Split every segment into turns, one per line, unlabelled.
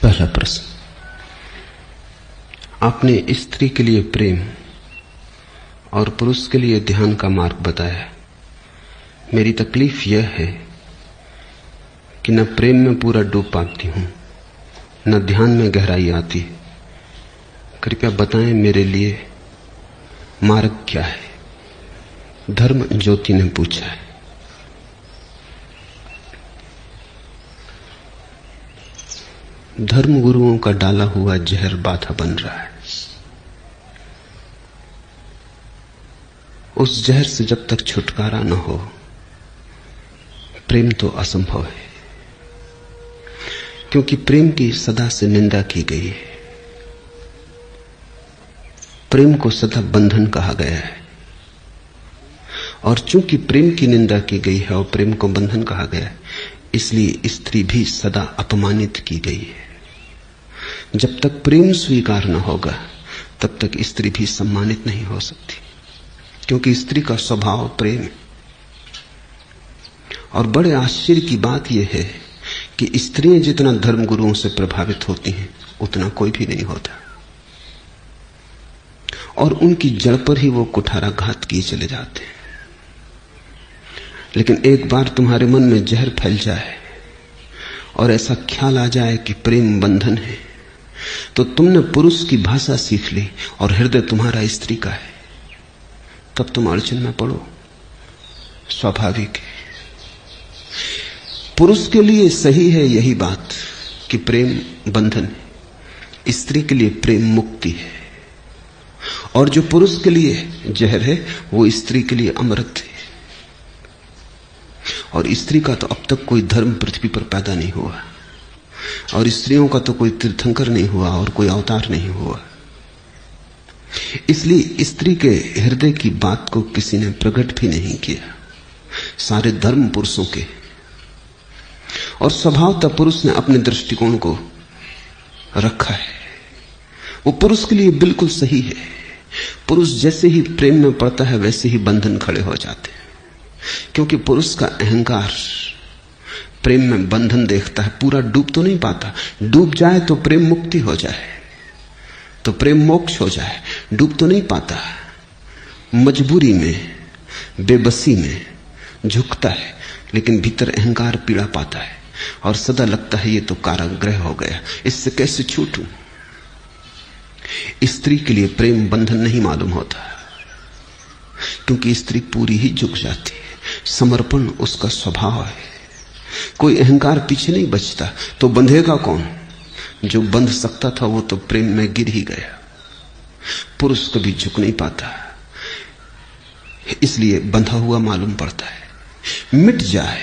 पहला प्रश्न, आपने स्त्री के लिए प्रेम और पुरुष के लिए ध्यान का मार्ग बताया। मेरी तकलीफ यह है कि न प्रेम में पूरा डूब पाती हूं, न ध्यान में गहराई आती। कृपया बताएं मेरे लिए मार्ग क्या है। धर्म ज्योति ने पूछा है। धर्म गुरुओं का डाला हुआ जहर बाधा बन रहा है। उस जहर से जब तक छुटकारा न हो, प्रेम तो असंभव है, क्योंकि प्रेम की सदा से निंदा की गई है। प्रेम को सदा बंधन कहा गया है, और चूंकि प्रेम की निंदा की गई है और प्रेम को बंधन कहा गया है, इसलिए स्त्री भी सदा अपमानित की गई है। जब तक प्रेम स्वीकार न होगा तब तक स्त्री भी सम्मानित नहीं हो सकती, क्योंकि स्त्री का स्वभाव प्रेम है। और बड़े आश्चर्य की बात यह है कि स्त्रियां जितना धर्मगुरुओं से प्रभावित होती हैं उतना कोई भी नहीं होता, और उनकी जड़ पर ही वो कुठाराघात किए चले जाते हैं। लेकिन एक बार तुम्हारे मन में जहर फैल जाए और ऐसा ख्याल आ जाए कि प्रेम बंधन है, तो तुमने पुरुष की भाषा सीख ली और हृदय तुम्हारा स्त्री का है, तब तुम अड़चन में पड़ो। स्वाभाविक है। पुरुष के लिए सही है यही बात कि प्रेम बंधन है, स्त्री के लिए प्रेम मुक्ति है। और जो पुरुष के लिए जहर है वो स्त्री के लिए अमृत है। और स्त्री का तो अब तक कोई धर्म पृथ्वी पर पैदा नहीं हुआ, और स्त्रियों का तो कोई तीर्थंकर नहीं हुआ और कोई अवतार नहीं हुआ। इसलिए स्त्री के हृदय की बात को किसी ने प्रकट भी नहीं किया, सारे धर्म पुरुषों के। और स्वभावतः पुरुष ने अपने दृष्टिकोण को रखा है, वो पुरुष के लिए बिल्कुल सही है। पुरुष जैसे ही प्रेम में पड़ता है वैसे ही बंधन खड़े हो जाते हैं, क्योंकि पुरुष का अहंकार प्रेम में बंधन देखता है। पूरा डूब तो नहीं पाता, डूब जाए तो प्रेम मुक्ति हो जाए, तो प्रेम मोक्ष हो जाए। डूब तो नहीं पाता, मजबूरी में बेबसी में झुकता है, लेकिन भीतर अहंकार पीड़ा पाता है और सदा लगता है ये तो कारागृह हो गया, इससे कैसे छूटूं। स्त्री के लिए प्रेम बंधन नहीं मालूम होता, क्योंकि स्त्री पूरी ही झुक जाती है। समर्पण उसका स्वभाव है। कोई अहंकार पीछे नहीं बचता, तो बंधेगा कौन? जो बंध सकता था वो तो प्रेम में गिर ही गया। पुरुष कभी झुक नहीं पाता, इसलिए बंधा हुआ मालूम पड़ता है। मिट जाए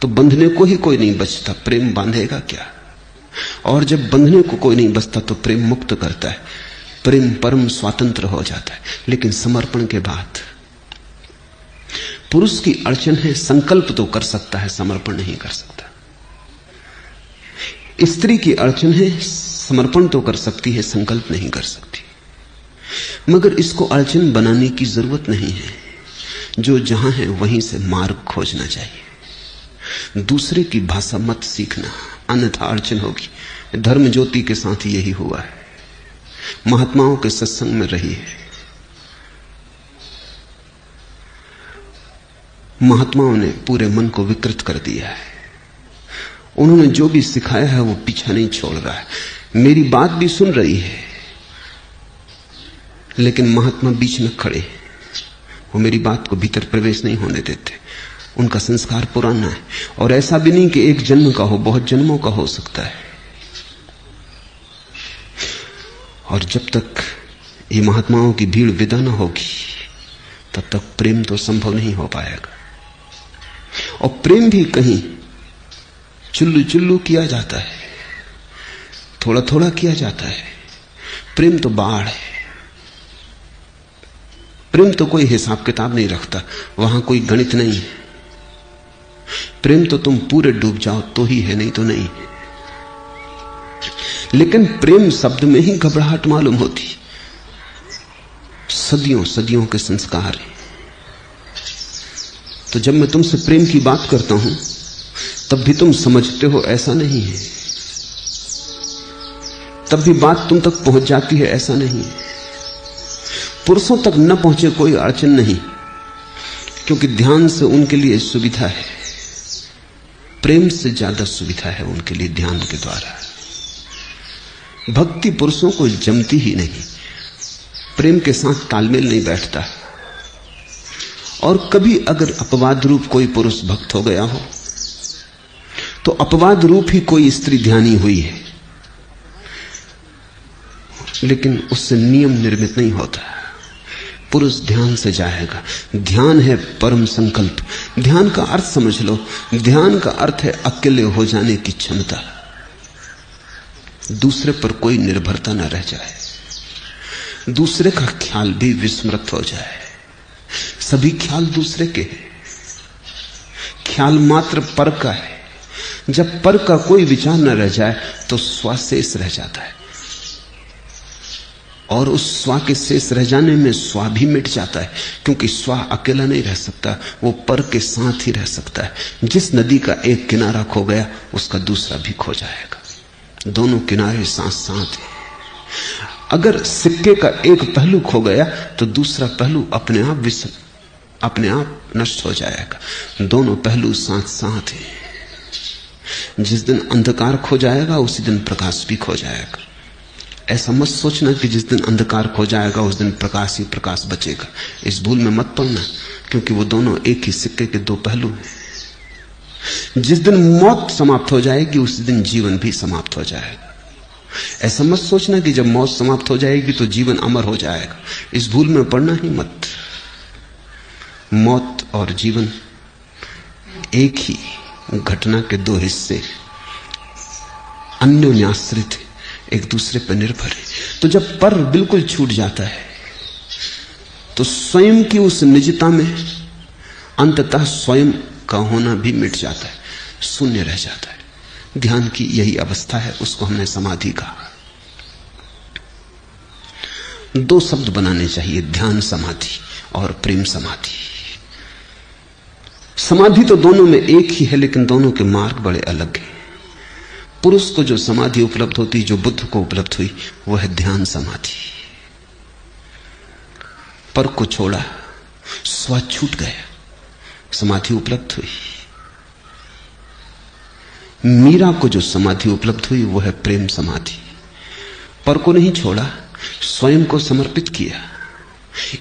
तो बंधने को ही कोई नहीं बचता, प्रेम बांधेगा क्या? और जब बंधने को कोई नहीं बचता तो प्रेम मुक्त करता है, प्रेम परम स्वतंत्र हो जाता है। लेकिन समर्पण के बाद पुरुष की अड़चन है, संकल्प तो कर सकता है, समर्पण नहीं कर सकता। स्त्री की अड़चन है, समर्पण तो कर सकती है, संकल्प नहीं कर सकती। मगर इसको अड़चन बनाने की जरूरत नहीं है। जो जहां है वहीं से मार्ग खोजना चाहिए। दूसरे की भाषा मत सीखना, अन्यथा अड़चन होगी। धर्म ज्योति के साथ यही हुआ है। महात्माओं के सत्संग में रही है, महात्माओं ने पूरे मन को विकृत कर दिया है। उन्होंने जो भी सिखाया है वो पीछा नहीं छोड़ रहा है। मेरी बात भी सुन रही है, लेकिन महात्मा बीच में खड़े, वो मेरी बात को भीतर प्रवेश नहीं होने देते। उनका संस्कार पुराना है, और ऐसा भी नहीं कि एक जन्म का हो, बहुत जन्मों का हो सकता है। और जब तक ये महात्माओं की भीड़ विदा न होगी तब तक प्रेम तो संभव नहीं हो पाएगा। और प्रेम भी कहीं चुल्लू चुल्लू किया जाता है, थोड़ा थोड़ा किया जाता है। प्रेम तो बाढ़ है। प्रेम तो कोई हिसाब किताब नहीं रखता, वहां कोई गणित नहीं है। प्रेम तो तुम पूरे डूब जाओ तो ही है, नहीं तो नहीं है। लेकिन प्रेम शब्द में ही घबराहट मालूम होती। सदियों सदियों के संस्कार हैं। तो जब मैं तुमसे प्रेम की बात करता हूं तब भी तुम समझते हो ऐसा नहीं है। तब भी बात तुम तक पहुंच जाती है, ऐसा नहीं। पुरुषों तक न पहुंचे कोई अड़चन नहीं, क्योंकि ध्यान से उनके लिए सुविधा है, प्रेम से ज्यादा सुविधा है उनके लिए ध्यान के द्वारा। भक्ति पुरुषों को जमती ही नहीं, प्रेम के साथ तालमेल नहीं बैठता। और कभी अगर अपवाद रूप कोई पुरुष भक्त हो गया हो तो अपवाद रूप ही कोई स्त्री ध्यानी हुई है, लेकिन उससे नियम निर्मित नहीं होता। पुरुष ध्यान से जाएगा। ध्यान है परम संकल्प। ध्यान का अर्थ समझ लो, ध्यान का अर्थ है अकेले हो जाने की क्षमता, दूसरे पर कोई निर्भरता न रह जाए, दूसरे का ख्याल भी विस्मृत हो जाए। सभी ख्याल दूसरे के हैं, ख्याल मात्र पर का है। जब पर का कोई विचार न रह जाए तो स्व शेष रह जाता है, और उस स्व के शेष रह जाने में स्व भी मिट जाता है, क्योंकि स्व अकेला नहीं रह सकता, वो पर के साथ ही रह सकता है। जिस नदी का एक किनारा खो गया उसका दूसरा भी खो जाएगा, दोनों किनारे साथ साथ हैं। अगर सिक्के का एक पहलू खो गया तो दूसरा पहलू अपने आप नष्ट हो जाएगा, दोनों पहलू साथ साथ हैं। जिस दिन अंधकार खो जाएगा उसी दिन प्रकाश भी खो जाएगा। ऐसा मत सोचना कि जिस दिन अंधकार खो जाएगा उस दिन प्रकाश ही प्रकाश बचेगा, इस भूल में मत पड़ना, क्योंकि वो दोनों एक ही सिक्के के दो पहलू हैं। जिस दिन मौत समाप्त हो जाएगी उसी दिन जीवन भी समाप्त हो जाएगा। ऐसा मत सोचना कि जब मौत समाप्त हो जाएगी तो जीवन अमर हो जाएगा, इस भूल में पड़ना ही मत। मौत और जीवन एक ही घटना के दो हिस्से, अन्योन्याश्रित है, एक दूसरे पर निर्भर है। तो जब पर बिल्कुल छूट जाता है तो स्वयं की उस निजता में अंततः स्वयं का होना भी मिट जाता है, शून्य रह जाता है। ध्यान की यही अवस्था है, उसको हमने समाधि कहा। दो शब्द बनाने चाहिए, ध्यान समाधि और प्रेम समाधि। समाधि तो दोनों में एक ही है, लेकिन दोनों के मार्ग बड़े अलग हैं। पुरुष को जो समाधि उपलब्ध होती, जो बुद्ध को उपलब्ध हुई, वो है ध्यान समाधि। पर को छोड़ा, स्व छूट गया, समाधि उपलब्ध हुई। मीरा को जो समाधि उपलब्ध हुई वो है प्रेम समाधि। पर को नहीं छोड़ा, स्वयं को समर्पित किया,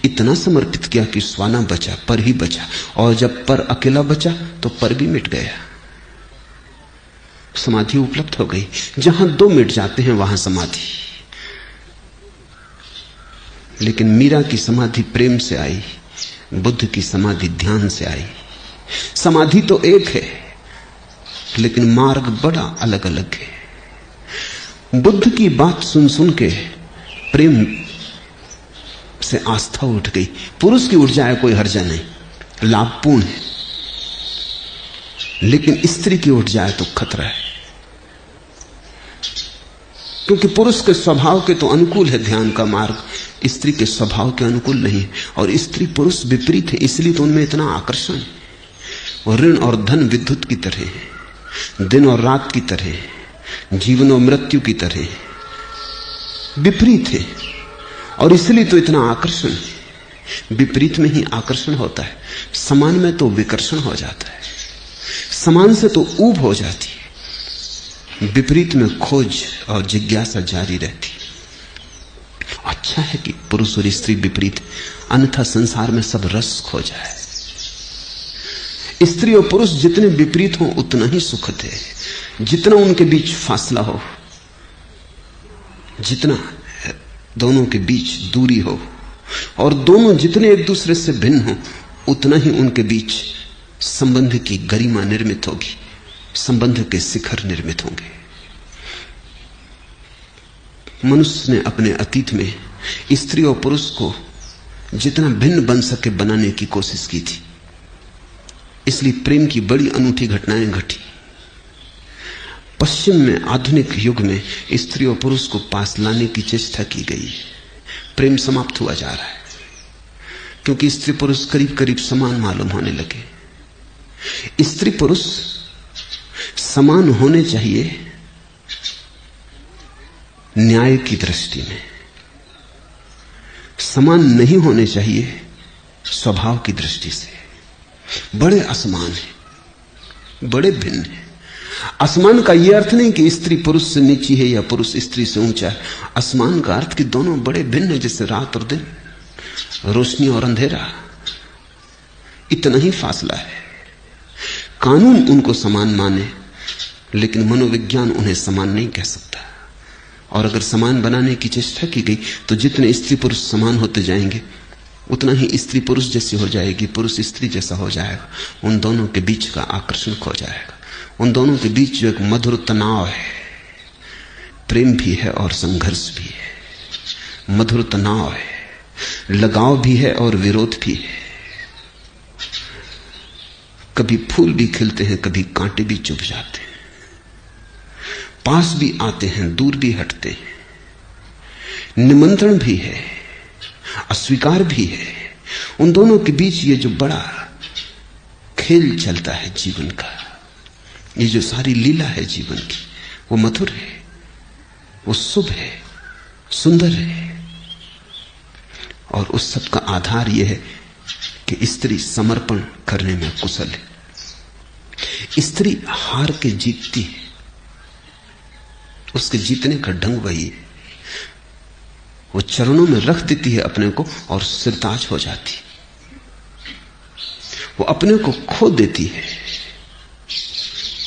इतना समर्पित किया कि स्व न बचा, पर ही बचा। और जब पर अकेला बचा तो पर भी मिट गया, समाधि उपलब्ध हो गई। जहां दो मिट जाते हैं वहां समाधि। लेकिन मीरा की समाधि प्रेम से आई, बुद्ध की समाधि ध्यान से आई। समाधि तो एक है, लेकिन मार्ग बड़ा अलग अलग है। बुद्ध की बात सुन सुन के प्रेम से आस्था उठ गई। पुरुष की उठ जाए कोई हर्जा नहीं, लाभपूर्ण है, लेकिन स्त्री की उठ जाए तो खतरा है, क्योंकि पुरुष के स्वभाव के तो अनुकूल है ध्यान का मार्ग, स्त्री के स्वभाव के अनुकूल नहीं है। और स्त्री पुरुष विपरीत है, इसलिए तो उनमें इतना आकर्षण है। वो ऋण और धन विद्युत की तरह है, दिन और रात की तरह, जीवन और मृत्यु की तरह विपरीत है, और इसलिए तो इतना आकर्षण है। विपरीत में ही आकर्षण होता है, समान में तो विकर्षण हो जाता है, समान से तो ऊब हो जाती है, विपरीत में खोज और जिज्ञासा जारी रहती। अच्छा है कि पुरुष और स्त्री विपरीत, अन्यथा संसार में सब रस खो जाए। स्त्री और पुरुष जितने विपरीत हों उतना ही सुखद है। जितना उनके बीच फासला हो, जितना दोनों के बीच दूरी हो, और दोनों जितने एक दूसरे से भिन्न हो, उतना ही उनके बीच संबंध की गरिमा निर्मित होगी, संबंध के शिखर निर्मित होंगे। मनुष्य ने अपने अतीत में स्त्री और पुरुष को जितना भिन्न बन सके बनाने की कोशिश की थी, इसलिए प्रेम की बड़ी अनूठी घटनाएं घटी। पश्चिम में आधुनिक युग में स्त्री और पुरुष को पास लाने की चेष्टा की गई, प्रेम समाप्त हुआ जा रहा है, क्योंकि स्त्री पुरुष करीब करीब समान मालूम होने लगे। स्त्री पुरुष समान होने चाहिए, न्याय की दृष्टि में समान नहीं होने चाहिए, स्वभाव की दृष्टि से बड़े असमान हैं, बड़े भिन्न हैं। असमान का यह अर्थ नहीं कि स्त्री पुरुष से नीची है या पुरुष स्त्री से ऊंचा है। असमान का अर्थ कि दोनों बड़े भिन्न हैं, जैसे रात और दिन, रोशनी और अंधेरा, इतना ही फासला है। कानून उनको समान माने, लेकिन मनोविज्ञान उन्हें समान नहीं कह सकता। और अगर समान बनाने की चेष्टा की गई तो जितने स्त्री पुरुष समान होते जाएंगे उतना ही स्त्री पुरुष जैसी हो जाएगी, पुरुष स्त्री जैसा हो जाएगा। उन दोनों के बीच का आकर्षण खो जाएगा। उन दोनों के बीच जो एक मधुर तनाव है, प्रेम भी है और संघर्ष भी है, मधुर तनाव है, लगाव भी है और विरोध भी है। कभी फूल भी खिलते हैं, कभी कांटे भी चुभ जाते हैं, पास भी आते हैं, दूर भी हटते हैं, निमंत्रण भी है, अस्वीकार भी है। उन दोनों के बीच ये जो बड़ा खेल चलता है जीवन का, ये जो सारी लीला है जीवन की, वो मधुर है, वो शुभ है, सुंदर है। और उस सब का आधार यह है कि स्त्री समर्पण करने में कुशल है। स्त्री हार के जीतती है, उसके जीतने का ढंग वही है। वो चरणों में रख देती है अपने को और सिरताज हो जाती है। वो अपने को खो देती है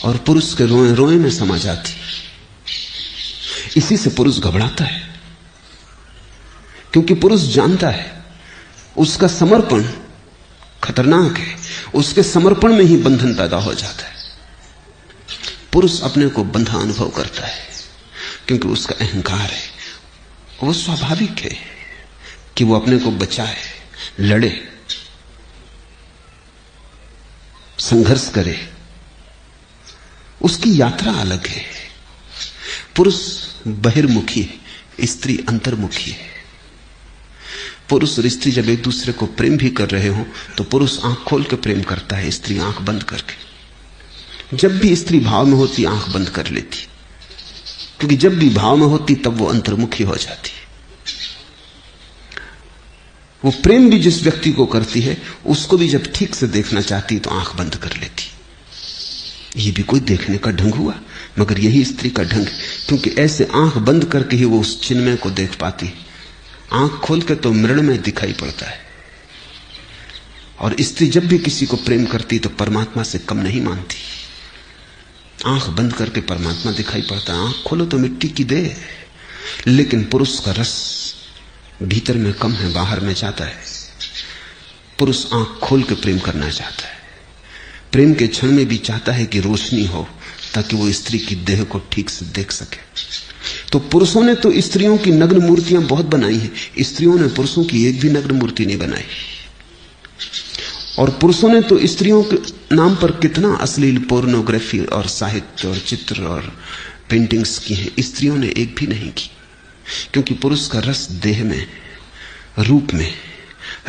और पुरुष के रोए रोए में समा जाती है। इसी से पुरुष घबराता है, क्योंकि पुरुष जानता है उसका समर्पण खतरनाक है, उसके समर्पण में ही बंधन पैदा हो जाता है। पुरुष अपने को बंधा अनुभव करता है क्योंकि उसका अहंकार है। वो स्वाभाविक है कि वो अपने को बचाए, लड़े, संघर्ष करे। उसकी यात्रा अलग है। पुरुष बहिर्मुखी है, स्त्री अंतर्मुखी है। पुरुष और स्त्री जब एक दूसरे को प्रेम भी कर रहे हो तो पुरुष आंख खोल के प्रेम करता है, स्त्री आंख बंद करके। जब भी स्त्री भाव में होती आंख बंद कर लेती, क्योंकि जब भी भाव में होती तब वो अंतर्मुखी हो जाती है। वो प्रेम भी जिस व्यक्ति को करती है उसको भी जब ठीक से देखना चाहती तो आंख बंद कर लेती। ये भी कोई देखने का ढंग हुआ, मगर यही स्त्री का ढंग है, क्योंकि ऐसे आंख बंद करके ही वो उस चिन्मय को देख पाती है। आंख खोल के तो मृण्मय दिखाई पड़ता है। और स्त्री जब भी किसी को प्रेम करती तो परमात्मा से कम नहीं मानती। आंख बंद करके परमात्मा दिखाई पड़ता है, आंख खोलो तो मिट्टी की देह। लेकिन पुरुष का रस भीतर में कम है, बाहर में जाता है। पुरुष आंख खोल के प्रेम करना चाहता है। प्रेम के क्षण में भी चाहता है कि रोशनी हो, ताकि वो स्त्री की देह को ठीक से देख सके। तो पुरुषों ने तो स्त्रियों की नग्न मूर्तियां बहुत बनाई हैं, स्त्रियों ने पुरुषों की एक भी नग्न मूर्ति नहीं बनाई। और पुरुषों ने तो स्त्रियों के नाम पर कितना अश्लील पोर्नोग्राफी और साहित्य और चित्र और पेंटिंग्स की हैं, स्त्रियों ने एक भी नहीं की। क्योंकि पुरुष का रस देह में, रूप में,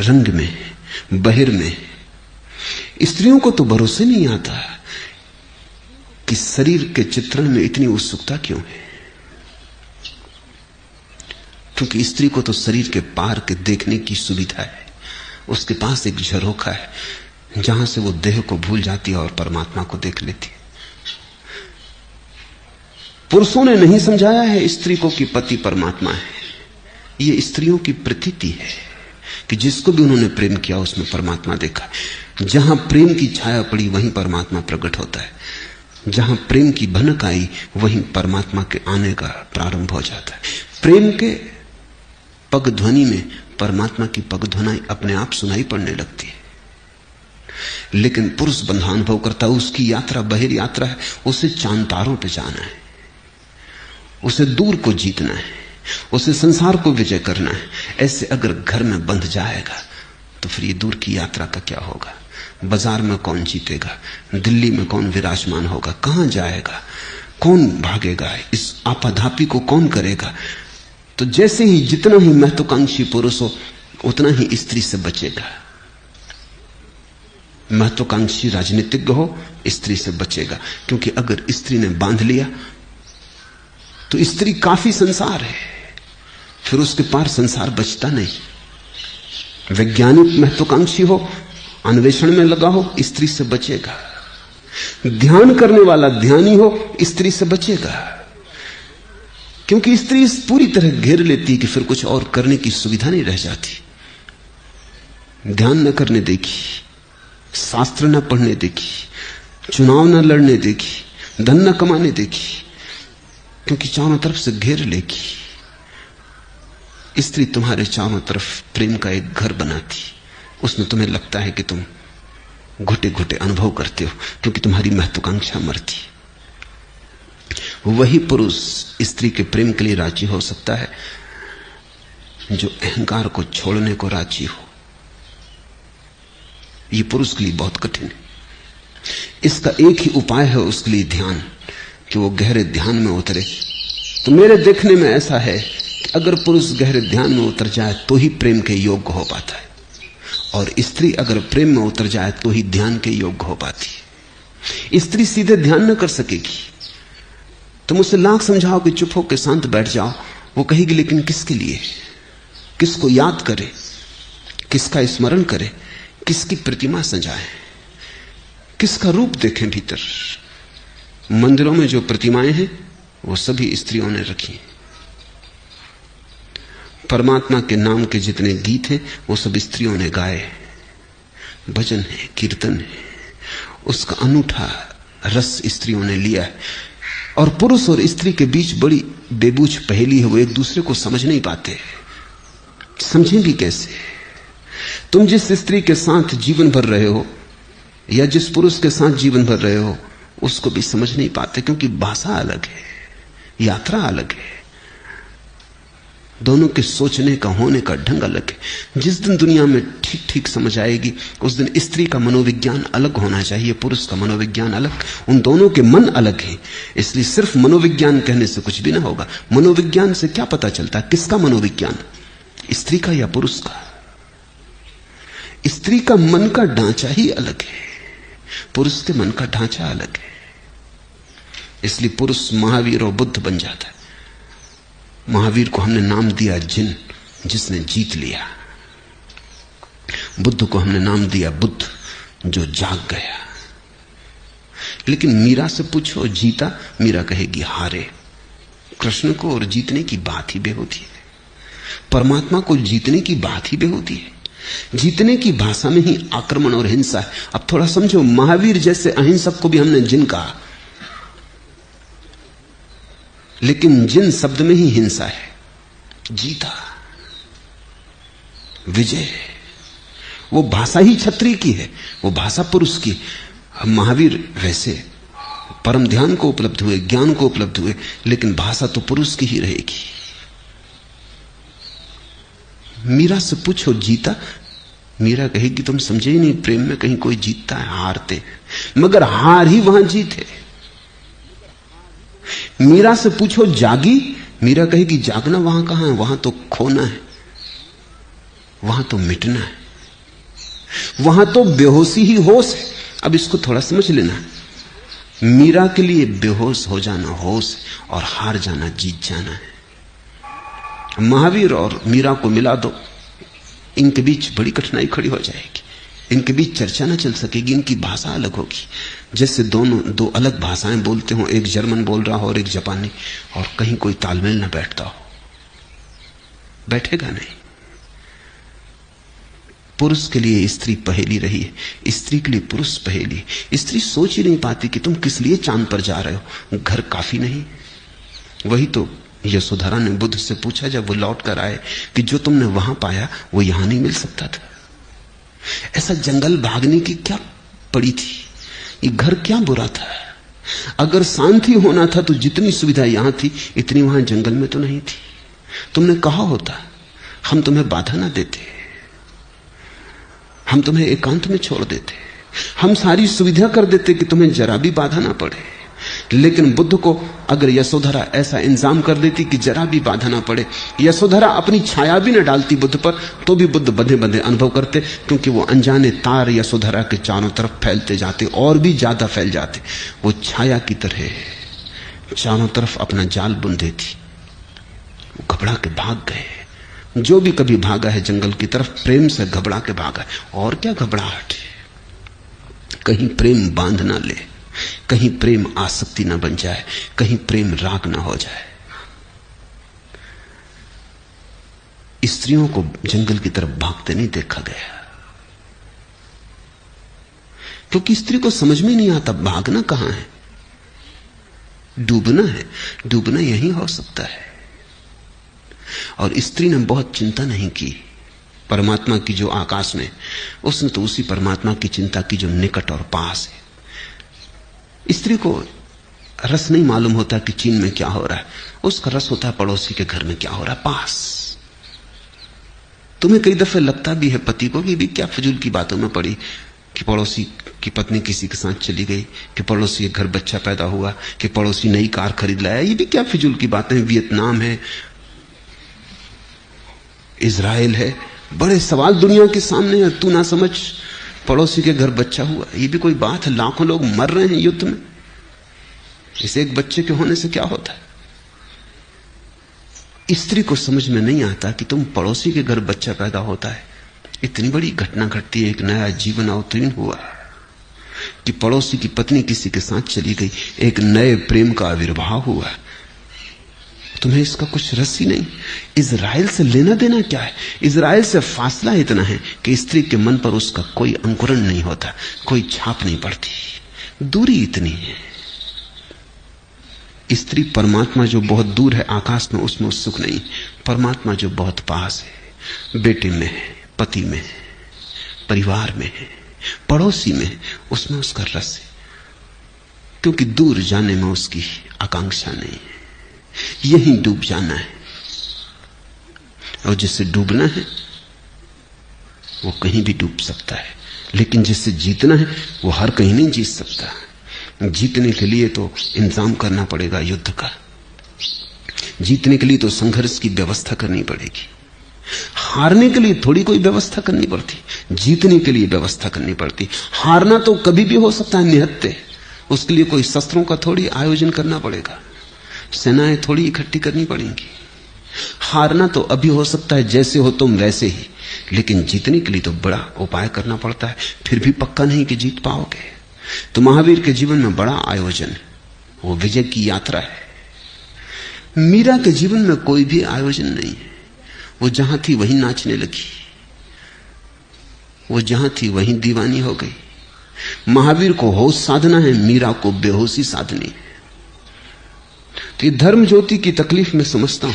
रंग में, बहिर में। स्त्रियों को तो भरोसे नहीं आता कि शरीर के चित्रण में इतनी उत्सुकता क्यों है। क्योंकि स्त्री को तो शरीर के पार के देखने की सुविधा है। उसके पास एक झरोखा है जहां से वो देह को भूल जाती है और परमात्मा को देख लेती है। पुरुषों ने नहीं समझाया है स्त्री को कि पति परमात्मा है। ये स्त्रियों की प्रतीति है कि जिसको भी उन्होंने प्रेम किया उसमें परमात्मा देखा। जहां प्रेम की छाया पड़ी वहीं परमात्मा प्रकट होता है। जहां प्रेम की भनक आई वहीं परमात्मा के आने का प्रारंभ हो जाता है। प्रेम के पग ध्वनि में परमात्मा की पग ध्वनि अपने आप सुनाई पड़ने लगती है। लेकिन पुरुष बंधा अनुभव करता है, उसकी यात्रा बहिर यात्रा है। उसे चांद तारों पर जाना है, उसे दूर को जीतना है, उसे संसार को विजय करना है। ऐसे अगर घर में बंध जाएगा तो फिर ये दूर की यात्रा का क्या होगा? बाजार में कौन जीतेगा? दिल्ली में कौन विराजमान होगा? कहां जाएगा? कौन भागेगा? इस आपाधापी को कौन करेगा? तो जैसे ही जितना ही महत्वाकांक्षी पुरुष हो उतना ही स्त्री से बचेगा। महत्वाकांक्षी राजनीतिज्ञ हो स्त्री से बचेगा, क्योंकि अगर स्त्री ने बांध लिया तो स्त्री काफी संसार है, फिर उसके पार संसार बचता नहीं। वैज्ञानिक महत्वाकांक्षी हो, अन्वेषण में लगा हो, स्त्री से बचेगा। ध्यान करने वाला ध्यानी हो, स्त्री से बचेगा, क्योंकि स्त्री पूरी तरह घेर लेती कि फिर कुछ और करने की सुविधा नहीं रह जाती। ध्यान न करने देगी, शास्त्र न पढ़ने देगी, चुनाव न लड़ने देगी, धन न कमाने देगी, क्योंकि चारों तरफ से घेर लेगी। स्त्री तुम्हारे चारों तरफ प्रेम का एक घर बनाती, उसमें तुम्हें लगता है कि तुम घुटे घुटे अनुभव करते हो, क्योंकि तुम्हारी महत्वाकांक्षा मरती। वही पुरुष स्त्री के प्रेम के लिए राजी हो सकता है जो अहंकार को छोड़ने को राजी हो। यह पुरुष के लिए बहुत कठिन है। इसका एक ही उपाय है उसके लिए, ध्यान, कि वो गहरे ध्यान में उतरे। तो मेरे देखने में ऐसा है कि अगर पुरुष गहरे ध्यान में उतर जाए तो ही प्रेम के योग्य हो पाता है, और स्त्री अगर प्रेम में उतर जाए तो ही ध्यान के योग्य हो पाती है। स्त्री सीधे ध्यान न कर सकेगी। तुम उसे लाख समझाओ कि चुप होकर शांत बैठ जाओ, वो कहेगी लेकिन किसके लिए, किसको याद करे, किसका स्मरण करे, किसकी प्रतिमा सजाए, किसका रूप देखें भीतर। मंदिरों में जो प्रतिमाएं हैं वो सभी स्त्रियों ने रखी। परमात्मा के नाम के जितने गीत हैं वो सब स्त्रियों ने गाए। भजन है, कीर्तन है, उसका अनूठा रस स्त्रियों ने लिया है। और पुरुष और स्त्री के बीच बड़ी बेबूझ पहेली है, वो एक दूसरे को समझ नहीं पाते। समझें भी कैसे? तुम जिस स्त्री के साथ जीवन भर रहे हो या जिस पुरुष के साथ जीवन भर रहे हो उसको भी समझ नहीं पाते, क्योंकि भाषा अलग है, यात्रा अलग है, दोनों के सोचने का, होने का ढंग अलग है। जिस दिन दुनिया में ठीक ठीक समझ आएगी उस दिन स्त्री का मनोविज्ञान अलग होना चाहिए, पुरुष का मनोविज्ञान अलग, उन दोनों के मन अलग हैं। इसलिए सिर्फ मनोविज्ञान कहने से कुछ भी ना होगा। मनोविज्ञान से क्या पता चलता है किसका मनोविज्ञान, स्त्री का या पुरुष का? स्त्री का मन का ढांचा ही अलग है, पुरुष के मन का ढांचा अलग है। इसलिए पुरुष महावीर और बुद्ध बन जाता है। महावीर को हमने नाम दिया जिन, जिसने जीत लिया। बुद्ध को हमने नाम दिया बुद्ध, जो जाग गया। लेकिन मीरा से पूछो जीता, मीरा कहेगी हारे। कृष्ण को और जीतने की बात ही बेहूदी है, परमात्मा को जीतने की बात ही बेहूदी है। जीतने की भाषा में ही आक्रमण और हिंसा है। अब थोड़ा समझो, महावीर जैसे अहिंसक को भी हमने जिन कहा, लेकिन जिन शब्द में ही हिंसा है। जीता, विजय, वो भाषा ही क्षत्रिय की है, वो भाषा पुरुष की। महावीर वैसे परम ध्यान को उपलब्ध हुए, ज्ञान को उपलब्ध हुए, लेकिन भाषा तो पुरुष की ही रहेगी। मीरा से पूछो जीता, मीरा कहेगी तुम समझे ही नहीं, प्रेम में कहीं कोई जीतता है, हारते, मगर हार ही वहां जीत है। मीरा से पूछो जागी, मीरा कहेगी जागना वहां कहां है, वहां तो खोना है, वहां तो मिटना है, वहां तो बेहोशी ही होश है। अब इसको थोड़ा समझ लेना, मीरा के लिए बेहोश हो जाना होश और हार जाना जीत जाना है। महावीर और मीरा को मिला दो, इनके बीच बड़ी कठिनाई खड़ी हो जाएगी, इनके बीच चर्चा न चल सकेगी, इनकी भाषा अलग होगी। जैसे दो अलग भाषाएं बोलते हो, एक जर्मन बोल रहा हो और एक जापानी, और कहीं कोई तालमेल न बैठता हो, बैठेगा नहीं। पुरुष के लिए स्त्री पहेली रही है, स्त्री के लिए पुरुष पहेली है। स्त्री सोच ही नहीं पाती कि तुम किस लिए चांद पर जा रहे हो, घर काफी नहीं? वही तो यशोधरा ने बुद्ध से पूछा जब वो लौट कर आए कि जो तुमने वहां पाया वो यहां नहीं मिल सकता था। ऐसा जंगल भागने की क्या पड़ी थी, ये घर क्या बुरा था? अगर शांति होना था तो जितनी सुविधा यहां थी इतनी वहां जंगल में तो नहीं थी। तुमने कहा होता हम तुम्हें बाधा ना देते, हम तुम्हें एकांत में छोड़ देते, हम सारी सुविधा कर देते कि तुम्हें जरा भी बाधा ना पड़े। लेकिन बुद्ध को अगर यशोधरा ऐसा इंतजाम कर देती कि जरा भी बाधा ना पड़े, यशोधरा अपनी छाया भी न डालती बुद्ध पर, तो भी बुद्ध बंधे बंधे अनुभव करते, क्योंकि वो अनजाने तार यशोधरा के चारों तरफ फैलते जाते और भी ज्यादा फैल जाते। वो छाया की तरह चारों तरफ अपना जाल बुन देती। वो घबरा के भाग गए। जो भी कभी भागा है जंगल की तरफ, प्रेम से घबरा के भागा है। और क्या घबराहट, कहीं प्रेम बांध ना ले, कहीं प्रेम आसक्ति ना बन जाए, कहीं प्रेम राग ना हो जाए। स्त्रियों को जंगल की तरफ भागते नहीं देखा गया, क्योंकि स्त्री को समझ में नहीं आता भागना कहां है। डूबना है, डूबना यही हो सकता है। और स्त्री ने बहुत चिंता नहीं की परमात्मा की जो आकाश में, उसने तो उसी परमात्मा की चिंता की जो निकट और पास है। स्त्री को रस नहीं मालूम होता कि चीन में क्या हो रहा है, उसका रस होता है पड़ोसी के घर में क्या हो रहा है, पास। तुम्हें कई दफे लगता भी है पति को कि भी क्या फजूल की बातों में पड़ी कि पड़ोसी की पत्नी किसी के साथ चली गई, कि पड़ोसी के घर बच्चा पैदा हुआ, कि पड़ोसी नई कार खरीद लाया। ये भी क्या फिजूल की बातें हैं। वियतनाम है, इजराइल है, बड़े सवाल दुनिया के सामने है। तू ना समझ पड़ोसी के घर बच्चा हुआ, ये भी कोई बात है। लाखों लोग मर रहे हैं युद्ध में, इस एक बच्चे के होने से क्या होता है। स्त्री को समझ में नहीं आता कि तुम पड़ोसी के घर बच्चा पैदा होता है, इतनी बड़ी घटना घटती है, एक नया जीवन अवतीर्ण हुआ, कि पड़ोसी की पत्नी किसी के साथ चली गई, एक नए प्रेम का आविर्भाव हुआ। तुम्हें इसका कुछ रस ही नहीं। इजराइल से लेना देना क्या है। इजराइल से फासला इतना है कि स्त्री के मन पर उसका कोई अंकुरण नहीं होता, कोई छाप नहीं पड़ती। दूरी इतनी है। स्त्री परमात्मा जो बहुत दूर है आकाश में, उसमें उत्सुक नहीं। परमात्मा जो बहुत पास है, बेटे में है, पति में है, परिवार में है, पड़ोसी में है, उसमें उसका रस है। क्योंकि दूर जाने में उसकी आकांक्षा नहीं है, यहीं डूब जाना है। और जिससे डूबना है वो कहीं भी डूब सकता है, लेकिन जिससे जीतना है वो हर कहीं नहीं जीत सकता। जीतने के लिए तो इंतजाम करना पड़ेगा युद्ध का, जीतने के लिए तो संघर्ष की व्यवस्था करनी पड़ेगी। हारने के लिए थोड़ी कोई व्यवस्था करनी पड़ती, जीतने के लिए व्यवस्था करनी पड़ती। हारना तो कभी भी हो सकता है निहत्ते, उसके लिए कोई शस्त्रों का थोड़ी आयोजन करना पड़ेगा, सेनाएं थोड़ी इकट्ठी करनी पड़ेंगी। हारना तो अभी हो सकता है, जैसे हो तुम वैसे ही, लेकिन जीतने के लिए तो बड़ा उपाय करना पड़ता है, फिर भी पक्का नहीं कि जीत पाओगे। तो महावीर के जीवन में बड़ा आयोजन है, वो विजय की यात्रा है। मीरा के जीवन में कोई भी आयोजन नहीं है, वो जहां थी वहीं नाचने लगी, वो जहां थी वहीं दीवानी हो गई। महावीर को होश साधना है, मीरा को बेहोशी साधनी है। तो ये धर्म ज्योति की तकलीफ में समझता हूं,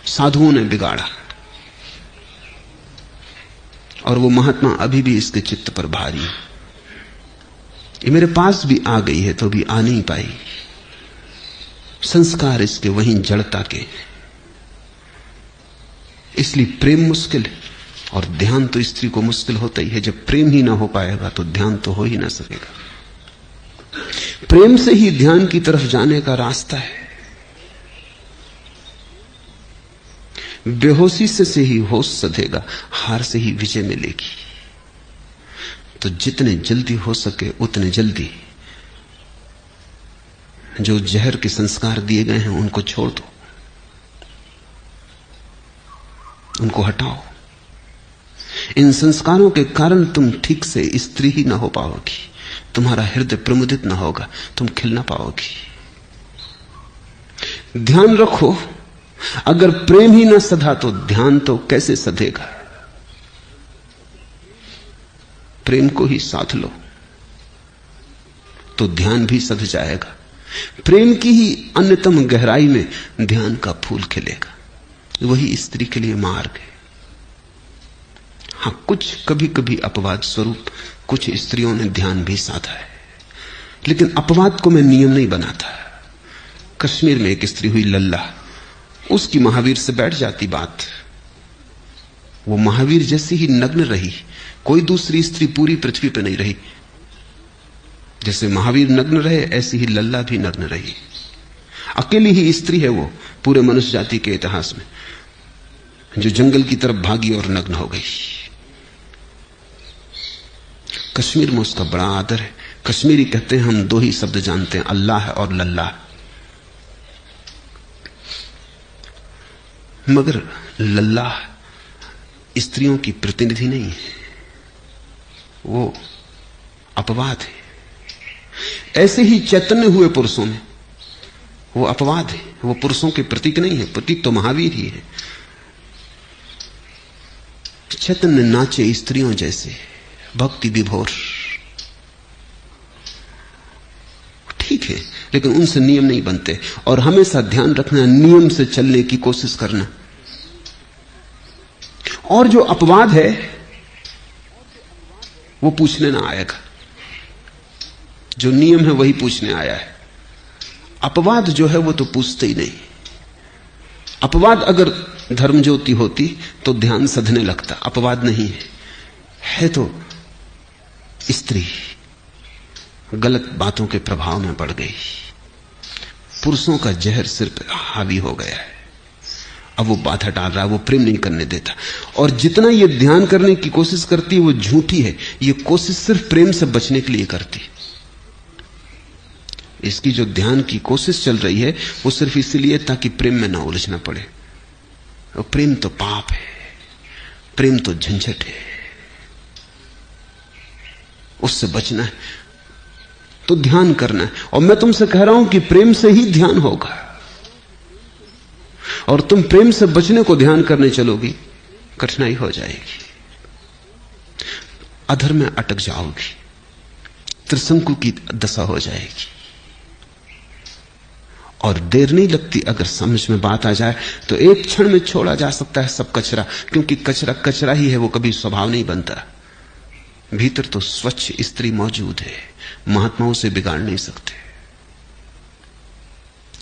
साधुओं ने बिगाड़ा, और वो महात्मा अभी भी इसके चित्त पर भारी है। ये मेरे पास भी आ गई है तो भी आ नहीं पाई, संस्कार इसके वहीं जड़ता के। इसलिए प्रेम मुश्किल है, और ध्यान तो स्त्री को मुश्किल होता ही है। जब प्रेम ही ना हो पाएगा तो ध्यान तो हो ही ना सकेगा। प्रेम से ही ध्यान की तरफ जाने का रास्ता है। बेहोशी से ही होश सधेगा, हार से ही विजय मिलेगी। तो जितने जल्दी हो सके उतने जल्दी जो जहर के संस्कार दिए गए हैं उनको छोड़ दो, उनको हटाओ। इन संस्कारों के कारण तुम ठीक से स्त्री ही ना हो पाओगी, तुम्हारा हृदय प्रमुदित ना होगा, तुम खिल ना पाओगी। ध्यान रखो, अगर प्रेम ही ना सधा तो ध्यान तो कैसे सधेगा। प्रेम को ही साध लो तो ध्यान भी सध जाएगा। प्रेम की ही अन्यतम गहराई में ध्यान का फूल खिलेगा। वही स्त्री के लिए मार्ग है। हां, कुछ कभी कभी अपवाद स्वरूप कुछ स्त्रियों ने ध्यान भी साधा है, लेकिन अपवाद को मैं नियम नहीं बनाता। कश्मीर में एक स्त्री हुई लल्ला, उसकी महावीर से बैठ जाती बात। वो महावीर जैसी ही नग्न रही, कोई दूसरी स्त्री पूरी पृथ्वी पर नहीं रही। जैसे महावीर नग्न रहे ऐसी ही लल्ला भी नग्न रही। अकेली ही स्त्री है वो पूरे मनुष्य जाति के इतिहास में जो जंगल की तरफ भागी और नग्न हो गई। कश्मीर में उसका बड़ा आदर है। कश्मीरी कहते हैं हम दो ही शब्द जानते हैं, अल्लाह और लल्ला। मगर लल्लाह स्त्रियों की प्रतिनिधि नहीं है, वो अपवाद है। ऐसे ही चैतन्य हुए पुरुषों में वो अपवाद है, वो पुरुषों के प्रतीक नहीं है। प्रतीक तो महावीर ही है। चैतन्य नाचे स्त्रियों जैसे, भक्ति विभोर, ठीक है, लेकिन उनसे नियम नहीं बनते। और हमेशा ध्यान रखना, नियम से चलने की कोशिश करना। और जो अपवाद है वो पूछने ना आएगा, जो नियम है वही पूछने आया है। अपवाद जो है वो तो पूछते ही नहीं। अपवाद अगर धर्म ज्योति होती तो ध्यान सधने लगता। अपवाद नहीं है तो स्त्री गलत बातों के प्रभाव में पड़ गई, पुरुषों का जहर सिर पर हावी हो गया है। अब वो बाधा डाल रहा है, वो प्रेम नहीं करने देता। और जितना ये ध्यान करने की कोशिश करती है वो झूठी है। ये कोशिश सिर्फ प्रेम से बचने के लिए करती। इसकी जो ध्यान की कोशिश चल रही है वो सिर्फ इसलिए ताकि प्रेम में ना उलझना पड़े। और प्रेम तो पाप है, प्रेम तो झंझट है, उससे बचना है तो ध्यान करना है। और मैं तुमसे कह रहा हूं कि प्रेम से ही ध्यान होगा। और तुम प्रेम से बचने को ध्यान करने चलोगी, कठिनाई हो जाएगी, अधर में अटक जाओगी, त्रिशंकु की दशा हो जाएगी। और देर नहीं लगती, अगर समझ में बात आ जाए तो एक क्षण में छोड़ा जा सकता है सब कचरा। क्योंकि कचरा कचरा ही है, वो कभी स्वभाव नहीं बनता। भीतर तो स्वच्छ स्त्री मौजूद है, महात्माओं से बिगाड़ नहीं सकते।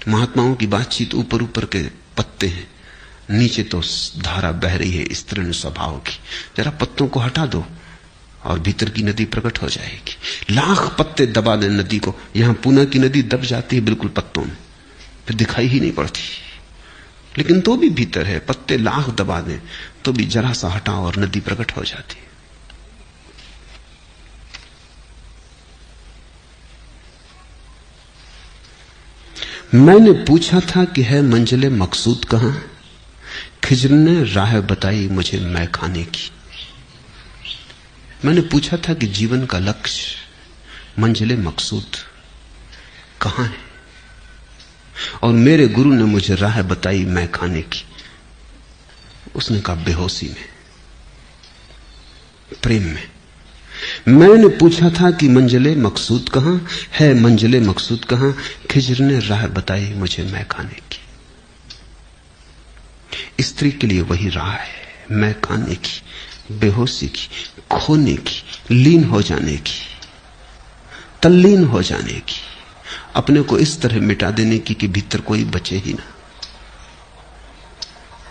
महात्माओं की बातचीत ऊपर ऊपर के पत्ते हैं, नीचे तो धारा बह रही है स्त्रीण स्वभाव की। जरा पत्तों को हटा दो और भीतर की नदी प्रकट हो जाएगी। लाख पत्ते दबा दें नदी को, यहां पूना की नदी दब जाती है बिल्कुल पत्तों में, फिर दिखाई ही नहीं पड़ती। लेकिन तो भी भीतर है, पत्ते लाख दबा दें तो भी जरा सा हटाओ और नदी प्रकट हो जाती है। मैंने पूछा था कि है मंजिले मकसूद कहां, खिज्र ने राह बताई मुझे मैं खाने की। मैंने पूछा था कि जीवन का लक्ष्य मंजिले मकसूद कहां है, और मेरे गुरु ने मुझे राह बताई मैं खाने की। उसने कहा बेहोशी में, प्रेम में। मैंने पूछा था कि मंजिले मकसूद कहां है, मंजिले मकसूद कहां, खिज्र ने राह बताई मुझे मैं खाने की। स्त्री के लिए वही राह है, मैं खाने की, बेहोशी की, खोने की, लीन हो जाने की, तल्लीन हो जाने की, अपने को इस तरह मिटा देने की कि भीतर कोई बचे ही ना।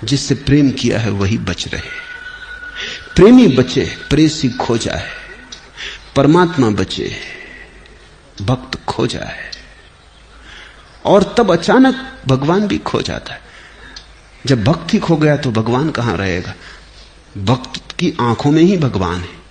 जिससे प्रेम किया है वही बच रहे। प्रेमी बचे, प्रेसी खो जाए, परमात्मा बचे, भक्त खो जाए। और तब अचानक भगवान भी खो जाता है। जब भक्त ही खो गया तो भगवान कहां रहेगा? भक्त की आंखों में ही भगवान है।